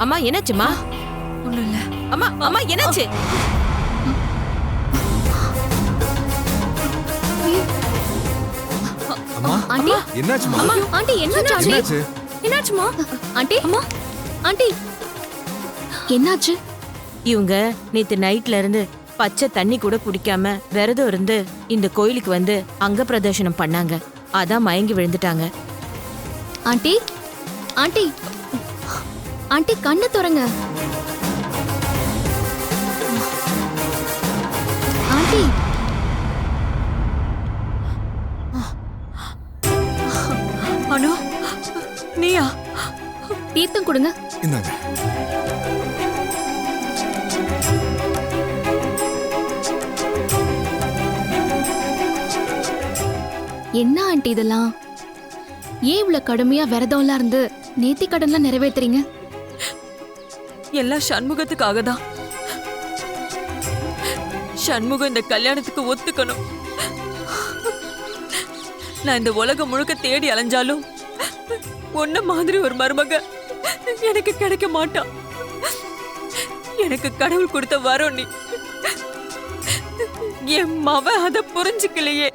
அம்மா என்னாச்சுமா? ஒண்ணும் இல்ல. அம்மா அம்மா என்னாச்சு? அம்மா ஆண்டி என்னாச்சுமா? ஆண்டி என்னாச்சு ஆண்டி? என்னாச்சு? என்னாச்சுமா? ஆண்டி அம்மா ஆண்டி என்னாச்சு? இவங்க நேத்து நைட்ல இருந்து பச்சை தண்ணி கூட குடிக்காம விரதம் இருந்து இந்த கோயிலுக்கு வந்து அங்க பிரதர்ஷனம் பண்ணாங்க. அதான் மயங்கி விழுந்துட்டாங்க. ஆண்டி ஆண்டி ஆண்டி கண்ணை திறங்க. ஆண்டி அனு நீயா? தீர்த்தம் கொடுங்க. இந்தாங்க. என்ன ஆண்டி இதெல்லாம்? ஏன் இவ்வளவு கடுமையா விரதம்லாம் இருந்து நேத்தி கடன்லாம் நிறைவேத்துறீங்க? எல்லாம் சண்முகத்துக்காக தான். சண்முகம் இந்த கல்யாணத்துக்கு ஒத்துக்கணும். நான் இந்த உலகம் முழுக்க தேடி அலைஞ்சாலும் உன்ன மாதிரி ஒரு மருமக எனக்கு கிடைக்க மாட்டான். எனக்கு கடவுள் கொடுத்த வரம் நீ. என் மவ அத புரிஞ்சுக்கலையே.